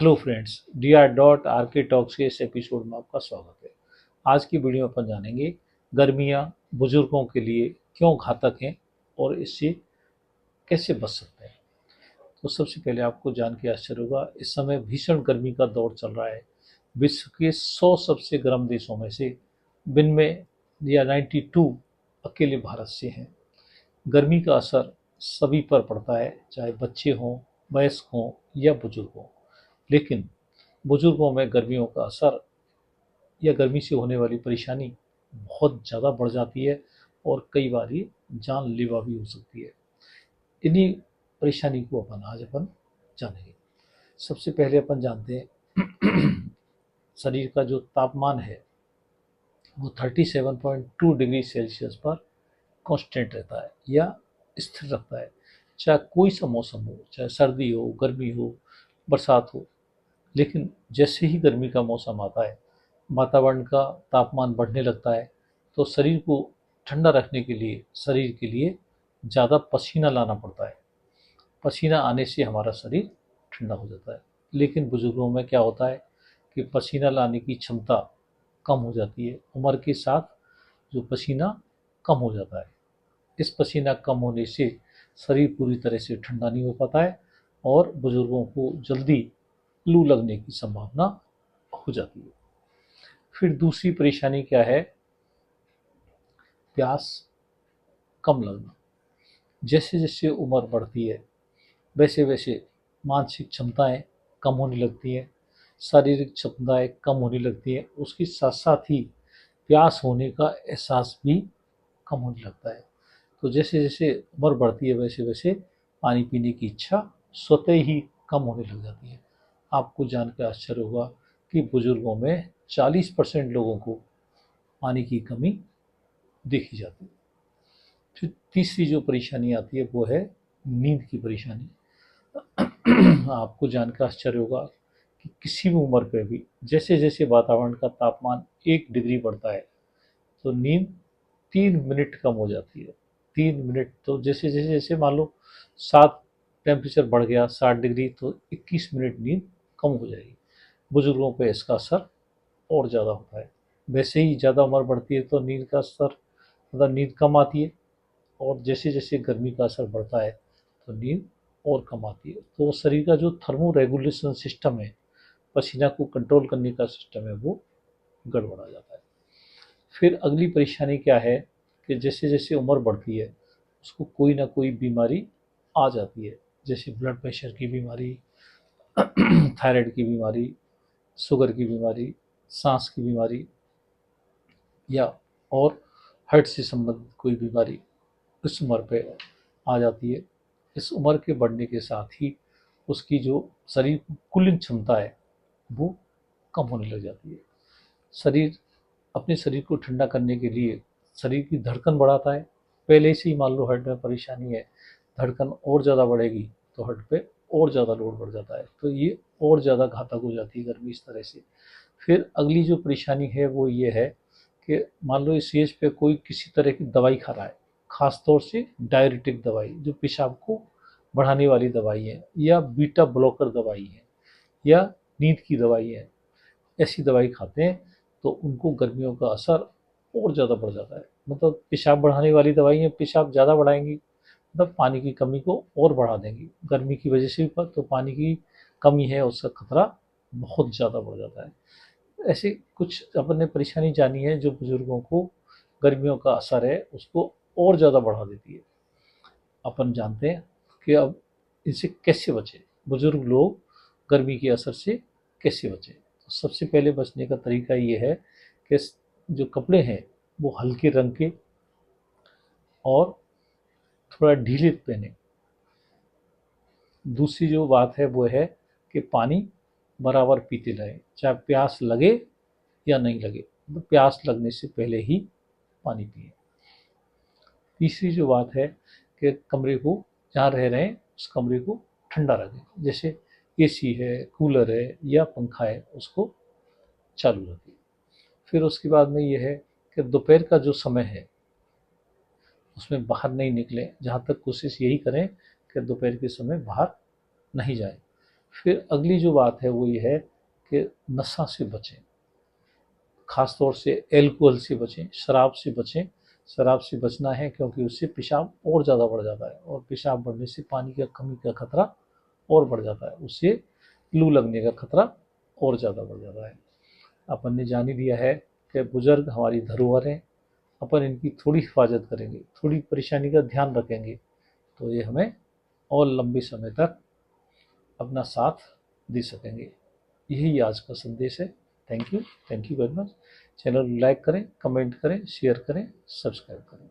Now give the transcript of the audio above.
Hello friends, DR.RK talks के इस episode में आपका स्वागत है। आज की वीडियो में अपन जानेंगे गर्मियाँ बुजुर्गों के लिए क्यों घातक हैं और इससे कैसे बच सकते हैं। तो सबसे पहले आपको जान के आश्चर्य होगा, इस समय भीषण गर्मी का दौर चल रहा है। विश्व के 100 सबसे गर्म देशों में से में या 92 अकेले भारत से हैं। गर्मी का असर सभी पर पड़ता है, चाहे बच्चे हों, वयस्क हों या बुजुर्ग हों। लेकिन बुजुर्गों में गर्मियों का असर या गर्मी से होने वाली परेशानी बहुत ज़्यादा बढ़ जाती है और कई बार ये जानलेवा भी हो सकती है। इन्हीं परेशानी को अपन जानेंगे। सबसे पहले अपन जानते हैं शरीर का जो तापमान है वो 37.2 डिग्री सेल्सियस पर कांस्टेंट रहता है या स्थिर रहता है। चाहे कोई सा मौसम हो, चाहे सर्दी हो, गर्मी हो, बरसात हो। लेकिन जैसे ही गर्मी का मौसम आता है, वातावरण का तापमान बढ़ने लगता है, तो शरीर को ठंडा रखने के लिए शरीर के लिए ज़्यादा पसीना लाना पड़ता है। पसीना आने से हमारा शरीर ठंडा हो जाता है। लेकिन बुजुर्गों में क्या होता है कि पसीना लाने की क्षमता कम हो जाती है। उम्र के साथ जो पसीना कम हो जाता है, इस पसीना कम होने से शरीर पूरी तरह से ठंडा नहीं हो पाता है और बुजुर्गों को जल्दी लू लगने की संभावना हो जाती है। फिर दूसरी परेशानी क्या है? प्यास कम लगना। जैसे जैसे उम्र बढ़ती है, वैसे वैसे मानसिक क्षमताएं कम होने लगती हैं, शारीरिक क्षमताएं कम होने लगती हैं। उसके साथ साथ ही प्यास होने का एहसास भी कम होने लगता है। तो जैसे जैसे उम्र बढ़ती है, वैसे वैसे पानी पीने की इच्छा स्वतः ही कम होने लग जाती है। आपको जानकर आश्चर्य होगा कि बुजुर्गों में 40% लोगों को पानी की कमी देखी जाती है। फिर तीसरी जो परेशानी आती है वो है नींद की परेशानी। आपको जानकर आश्चर्य होगा कि किसी भी उम्र पर भी जैसे जैसे वातावरण का तापमान 1 डिग्री बढ़ता है, तो नींद 3 मिनट कम हो जाती है। 3 मिनट, तो जैसे जैसे जैसे मान लो 7 टेम्परेचर बढ़ गया 60 डिग्री, तो 21 मिनट नींद कम हो जाएगी। बुजुर्गों पे इसका असर और ज़्यादा होता है। वैसे ही ज़्यादा उम्र बढ़ती है तो नींद का असर, मतलब नींद कम आती है, और जैसे जैसे गर्मी का असर बढ़ता है तो नींद और कम आती है। तो शरीर का जो थर्मो रेगुलेशन सिस्टम है, पसीना को कंट्रोल करने का सिस्टम है, वो गड़बड़ा जाता है। फिर अगली परेशानी क्या है कि जैसे जैसे उम्र बढ़ती है उसको कोई ना कोई बीमारी आ जाती है। जैसे ब्लड प्रेशर की बीमारी, थायराइड की बीमारी, शुगर की बीमारी, सांस की बीमारी, या और हार्ट से संबंधित कोई बीमारी इस उम्र पे आ जाती है। इस उम्र के बढ़ने के साथ ही उसकी जो शरीर की कूलिंग क्षमता है वो कम होने लग जाती है। शरीर अपने शरीर को ठंडा करने के लिए शरीर की धड़कन बढ़ाता है। पहले से ही मान लो हार्ट में परेशानी है, धड़कन और ज़्यादा बढ़ेगी तो हार्ट पे और ज़्यादा लोड बढ़ जाता है, तो ये और ज़्यादा घातक हो जाती है गर्मी इस तरह से। फिर अगली जो परेशानी है वो ये है कि मान लो इस एज पे कोई किसी तरह की दवाई खा रहा है, खास तौर से डायरेटिक दवाई जो पेशाब को बढ़ाने वाली दवाई है, या बीटा ब्लॉकर दवाई है, या नींद की दवाई है। ऐसी दवाई खाते हैं तो उनको गर्मियों का असर और ज़्यादा बढ़ जाता है। मतलब पेशाब बढ़ाने वाली दवाइयाँ पेशाब ज़्यादा बढ़ाएंगी, मतलब पानी की कमी को और बढ़ा देंगी। गर्मी की वजह से भी तो पानी की कमी है, उसका खतरा बहुत ज़्यादा बढ़ जाता है। ऐसे कुछ अपन ने परेशानी जानी है जो बुजुर्गों को गर्मियों का असर है उसको और ज़्यादा बढ़ा देती है। अपन जानते हैं कि अब इनसे कैसे बचें, बुजुर्ग लोग गर्मी के असर से कैसे बचें। तो सबसे पहले बचने का तरीका ये है कि जो कपड़े हैं वो हल्के रंग के और थोड़ा ढीले पहने। दूसरी जो बात है वो है कि पानी बराबर पीते रहें, चाहे प्यास लगे या नहीं लगे, तो प्यास लगने से पहले ही पानी पिए। तीसरी जो बात है कि कमरे को, जहाँ रह रहे हैं उस कमरे को ठंडा रखें। जैसे एसी है, कूलर है या पंखा है, उसको चालू रखें। फिर उसके बाद में ये है कि दोपहर का जो समय है उसमें बाहर नहीं निकलें। जहाँ तक कोशिश यही करें कि दोपहर के समय बाहर नहीं जाएं। फिर अगली जो बात है वो ये है कि नशा से बचें, ख़ास तौर से एल्कोहल से बचें, शराब से बचें। शराब से बचना है क्योंकि उससे पेशाब और ज़्यादा बढ़ जाता है, और पेशाब बढ़ने से पानी की कमी का खतरा और बढ़ जाता है, उससे लू लगने का खतरा और ज़्यादा बढ़ जाता है। अपन ने जान ही लिया है कि बुजुर्ग हमारी धरोहर हैं, अपन इनकी थोड़ी हिफाजत करेंगे, थोड़ी परेशानी का ध्यान रखेंगे, तो ये हमें और लंबे समय तक अपना साथ दे सकेंगे। यही आज का संदेश है। Thank you very much. Channel like करें, कमेंट करें, शेयर करें, सब्सक्राइब करें।